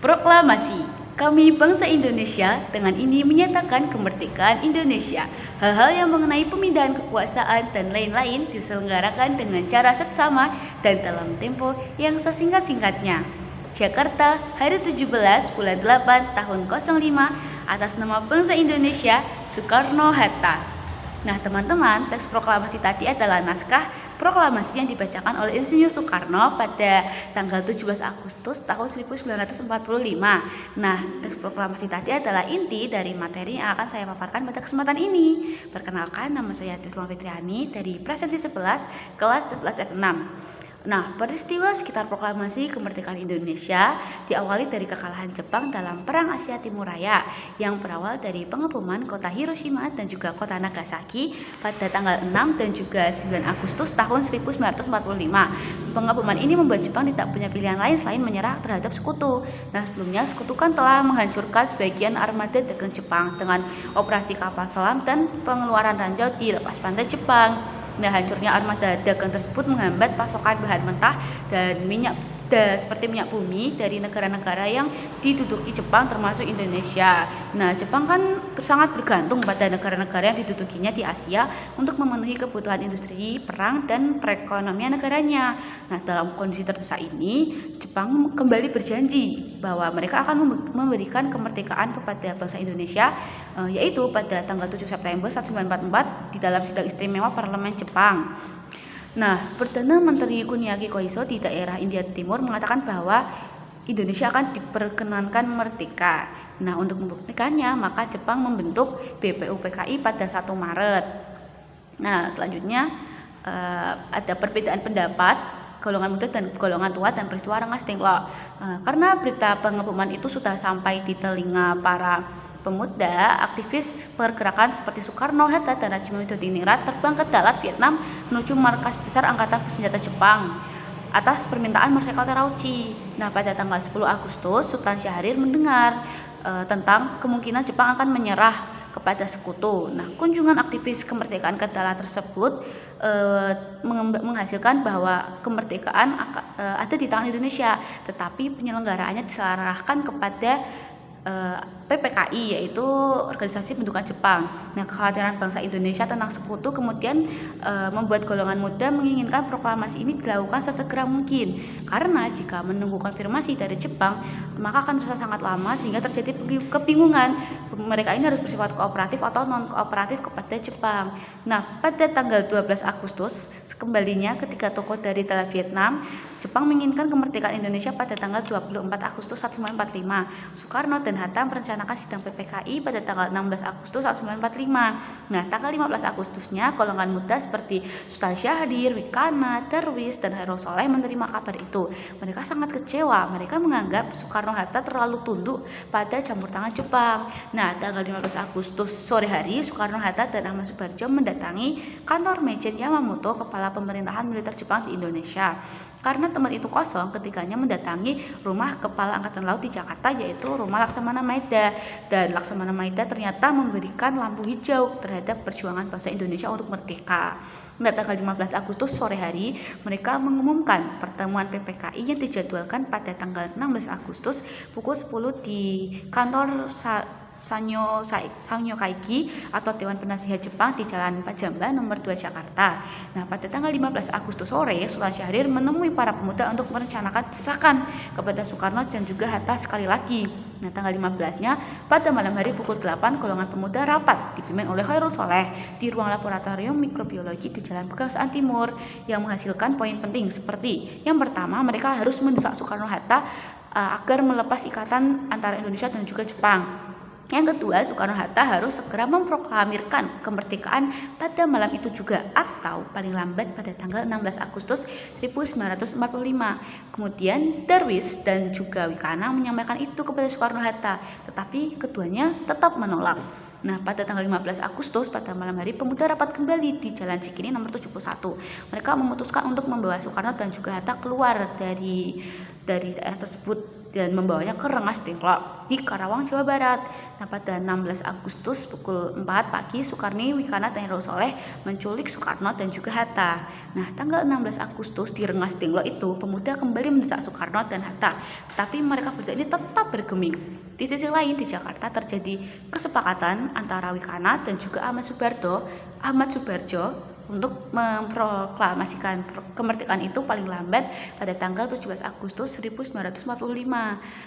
Proklamasi. Kami bangsa Indonesia dengan ini menyatakan kemerdekaan Indonesia. Hal-hal yang mengenai pemindahan kekuasaan dan lain-lain diselenggarakan dengan cara seksama dan dalam tempo yang sesingkat-singkatnya. Jakarta, hari 17 bulan 8 tahun 05 atas nama bangsa Indonesia, Soekarno-Hatta. Nah teman-teman, teks proklamasi tadi adalah naskah proklamasi yang dibacakan oleh Insinyur Soekarno pada tanggal 17 Agustus tahun 1945. Nah, teks proklamasi tadi adalah inti dari materi yang akan saya paparkan pada kesempatan ini. Perkenalkan, nama saya Trislan Fitriani dari Presensi 11, kelas 11 F6. Nah, peristiwa sekitar proklamasi kemerdekaan Indonesia diawali dari kekalahan Jepang dalam Perang Asia Timur Raya yang berawal dari pengeboman kota Hiroshima dan juga kota Nagasaki pada tanggal 6 dan juga 9 Agustus tahun 1945. Pengeboman ini membuat Jepang tidak punya pilihan lain selain menyerah terhadap sekutu. Nah, sebelumnya sekutu kan telah menghancurkan sebagian armada dagang Jepang dengan operasi kapal selam dan pengeluaran ranjau di lepas pantai Jepang. Nah, hancurnya armada dagang tersebut menghambat pasokan bahan mentah dan minyak seperti minyak bumi dari negara-negara yang diduduki Jepang termasuk Indonesia. Nah, Jepang kan sangat bergantung pada negara-negara yang didudukinya di Asia untuk memenuhi kebutuhan industri, perang, dan perekonomian negaranya. Nah, dalam kondisi terdesak ini, Jepang kembali berjanji bahwa mereka akan memberikan kemerdekaan kepada bangsa Indonesia, yaitu pada tanggal 7 September 1944 di dalam sidang istimewa Parlemen Jepang. Nah, Perdana Menteri Kuniaki Koiso di daerah India Timur mengatakan bahwa Indonesia akan diperkenankan merdeka. Nah, untuk membuktikannya, maka Jepang membentuk BPUPKI pada 1 Maret. Nah, selanjutnya ada perbedaan pendapat golongan muda dan golongan tua dan peristiwa Rengas Dengklok. Karena berita pengeboman itu sudah sampai di telinga para pemuda, aktivis pergerakan seperti Soekarno, Hatta, dan Haji Widodiningrat terbang ke Dalat, Vietnam menuju markas besar Angkatan Bersenjata Jepang atas permintaan Marsikal Terauchi. Nah, pada tanggal 10 Agustus, Sultan Syahrir mendengar tentang kemungkinan Jepang akan menyerah kepada sekutu. Nah, kunjungan aktivis kemerdekaan ke Dalat tersebut menghasilkan bahwa kemerdekaan ada di tangan Indonesia, tetapi penyelenggaraannya diserahkan kepada PPKI, yaitu organisasi bentukan Jepang. Nah, kekhawatiran bangsa Indonesia tentang sekutu kemudian membuat golongan muda menginginkan proklamasi ini dilakukan sesegera mungkin, karena jika menunggu konfirmasi dari Jepang maka akan susah sangat lama sehingga terjadi kebingungan mereka ini harus bersifat kooperatif atau non kooperatif kepada Jepang. Nah, pada tanggal 12 Agustus kembalinya ketika tokoh dari Dalat Vietnam, Jepang menginginkan kemerdekaan Indonesia pada tanggal 24 Agustus 1945. Soekarno dan Hatta merencanakan sidang PPKI pada tanggal 16 Agustus 1945. Nah, tanggal 15 Agustusnya golongan muda seperti Sultan Syahrir, Wikana, Darwis, dan Hairul Soleh menerima kabar itu. Mereka sangat kecewa. Mereka menganggap Soekarno-Hatta terlalu tunduk pada campur tangan Jepang. Nah, tanggal 15 Agustus sore hari, Soekarno-Hatta dan Ahmad Subarjo mendatangi kantor Majen Yamamoto, kepala pemerintahan militer Jepang di Indonesia. Karena tempat itu kosong, ketiganya mendatangi rumah Kepala Angkatan Laut di Jakarta, yaitu rumah Laksamana Maeda. Dan Laksamana Maeda ternyata memberikan lampu hijau terhadap perjuangan bangsa Indonesia untuk merdeka. Pada tanggal 15 Agustus sore hari, mereka mengumumkan pertemuan PPKI yang dijadwalkan pada tanggal 16 Agustus pukul 10 di kantor Sanyo Kaigi atau Dewan Penasihat Jepang di Jalan Pajamba nomor 2 Jakarta. Nah, pada tanggal 15 Agustus sore, Sultan Syahrir menemui para pemuda untuk merencanakan desakan kepada Soekarno dan juga Hatta sekali lagi. Nah, tanggal 15-nya pada malam hari pukul 8, golongan pemuda rapat dipimpin oleh Hairul Soleh di ruang laboratorium mikrobiologi di Jalan Pegangsaan Timur yang menghasilkan poin penting seperti yang pertama, mereka harus mendesak Soekarno-Hatta agar melepas ikatan antara Indonesia dan juga Jepang. Yang kedua, Soekarno-Hatta harus segera memproklamirkan kemerdekaan pada malam itu juga atau paling lambat pada tanggal 16 Agustus 1945. Kemudian Darwis dan juga Wikana menyampaikan itu kepada Soekarno-Hatta, tetapi keduanya tetap menolak. Nah, pada tanggal 15 Agustus pada malam hari, pemuda rapat kembali di Jalan Cikini nomor 71. Mereka memutuskan untuk membawa Soekarno dan juga Hatta keluar dari daerah tersebut dan membawanya ke Rengas Dengklok di Karawang, Jawa Barat. Nah, pada 16 Agustus pukul 4 pagi, Soekarni, Wikana, dan Soleh menculik Soekarno dan juga Hatta. Nah, tanggal 16 Agustus di Rengas Dengklok itu, pemuda kembali mendesak Soekarno dan Hatta, tapi mereka berdua ini tetap bergeming. Di sisi lain, di Jakarta terjadi kesepakatan antara Wikana dan juga Ahmad Subarjo untuk memproklamasikan kemerdekaan itu paling lambat pada tanggal 17 Agustus 1945.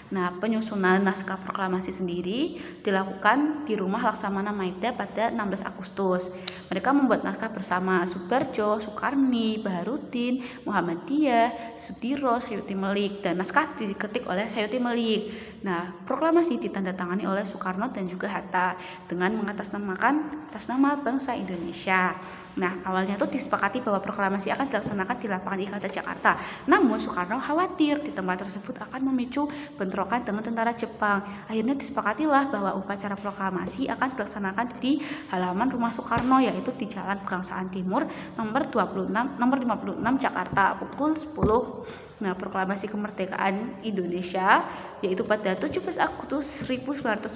Nah, penyusunan naskah proklamasi sendiri dilakukan di rumah Laksamana Maida pada 16 Agustus. Mereka membuat naskah bersama Subarjo, Soekarni, Baharudin, Muhammadiyah, Sudiro, Sayuti Melik, dan naskah diketik oleh Sayuti Melik. Nah, proklamasi ditandatangani oleh Soekarno dan juga Hatta dengan mengatasnamakan atas nama bangsa Indonesia. Nah, awalnya itu disepakati bahwa proklamasi akan dilaksanakan di lapangan IKT Jakarta. Namun Soekarno khawatir di tempat tersebut akan memicu bentrokan dengan tentara Jepang. Akhirnya disepakatilah bahwa upacara proklamasi akan dilaksanakan di halaman rumah Soekarno, yaitu di Jalan Pegangsaan Timur nomor 56 Jakarta pukul 10. Nah, proklamasi kemerdekaan Indonesia yaitu pada 17 Agustus 1945.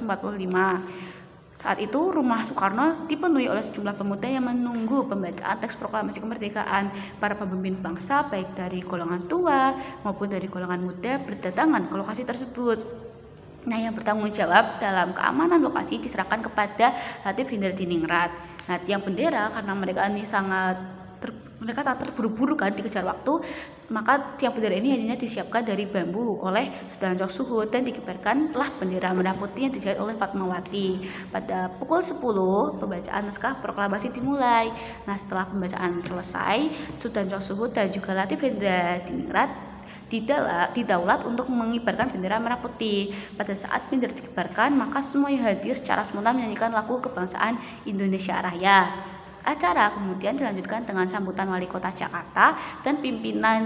Saat itu rumah Soekarno dipenuhi oleh sejumlah pemuda yang menunggu pembacaan teks proklamasi kemerdekaan. Para pemimpin bangsa baik dari golongan tua maupun dari golongan muda berdatangan ke lokasi tersebut. Nah, yang bertanggung jawab dalam keamanan lokasi diserahkan kepada Latif Hinderdiningrat. Nah, tiang bendera karena mereka ini mereka tak terburu-buru kan dikejar waktu, maka tiang bendera ini hanya disiapkan dari bambu oleh Sudarjo Suhud dan dikibarkanlah bendera merah putih yang dijahit oleh Fatmawati. Pada pukul 10 pembacaan naskah proklamasi dimulai. Nah, setelah pembacaan selesai, Sudarjo Suhud dan juga Latif Hinderdiningrat didaulat untuk mengibarkan bendera merah putih. Pada saat bendera dikibarkan, maka semua yang hadir secara spontan menyanyikan lagu kebangsaan Indonesia Raya. Acara kemudian dilanjutkan dengan sambutan Wali Kota Jakarta dan pimpinan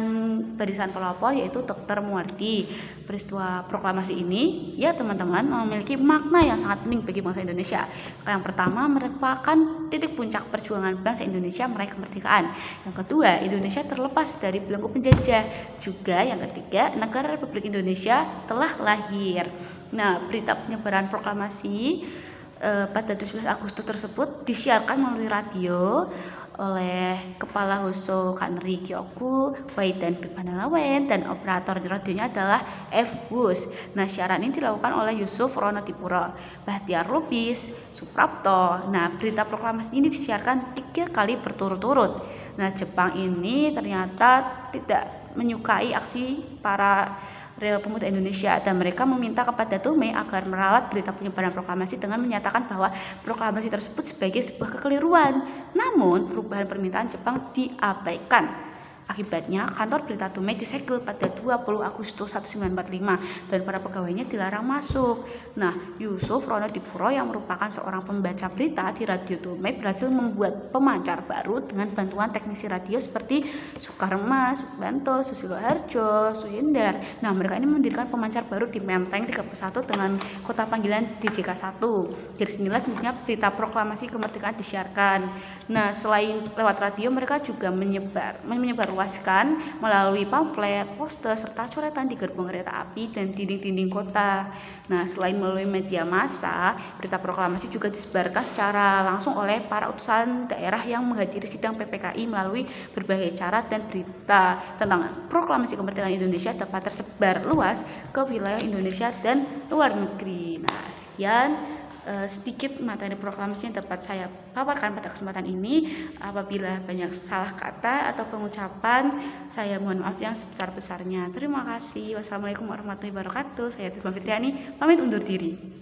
barisan pelopor yaitu Dr. Muwardi. Peristiwa proklamasi ini ya teman-teman memiliki makna yang sangat penting bagi bangsa Indonesia. Yang pertama, merupakan titik puncak perjuangan bangsa Indonesia meraih kemerdekaan. Yang kedua, Indonesia terlepas dari belenggu penjajah. Juga yang ketiga, negara Republik Indonesia telah lahir. Nah, berita penyebaran proklamasi pada 17 Agustus tersebut disiarkan melalui radio oleh Kepala Huso Kanri Kyoku, Waidan Pipanalawen, dan operator radionya adalah F. Bus. Nah, siaran ini dilakukan oleh Yusuf Ronodipuro, Bahtiar Lubis, Suprapto. Nah, berita proklamasi ini disiarkan 3 kali berturut-turut. Nah, Jepang ini ternyata tidak menyukai aksi para pemuda Indonesia dan mereka meminta kepada Tumei agar meralat berita penyebaran proklamasi dengan menyatakan bahwa proklamasi tersebut sebagai sebuah kekeliruan. Namun, perubahan permintaan Jepang diabaikan. Akibatnya, kantor berita Tumei disegel pada 20 Agustus 1945 dan para pegawainya dilarang masuk. Nah, Yusuf Ronodipuro yang merupakan seorang pembaca berita di radio Tumei berhasil membuat pemancar baru dengan bantuan teknisi radio seperti Sukarma, Subanto, Susilo Harjo, Suyendar. Nah, mereka ini mendirikan pemancar baru di Menteng 31 dengan kota panggilan DJK1. Dari sinilah sebenarnya berita proklamasi kemerdekaan disiarkan. Nah, selain lewat radio, mereka juga menyebarluaskan melalui pamflet, poster, serta coretan di gerbong kereta api dan dinding-dinding kota. Nah, selain melalui media massa, berita proklamasi juga disebarkan secara langsung oleh para utusan daerah yang menghadiri sidang PPKI melalui berbagai cara, dan berita tentang proklamasi kemerdekaan Indonesia dapat tersebar luas ke wilayah Indonesia dan luar negeri. Nah, sekian sedikit materi proklamasi yang dapat saya paparkan pada kesempatan ini. Apabila banyak salah kata atau pengucapan, saya mohon maaf yang sebesar-besarnya. Terima kasih. Wassalamualaikum warahmatullahi wabarakatuh. Saya Cisma Fitriani, pamit undur diri.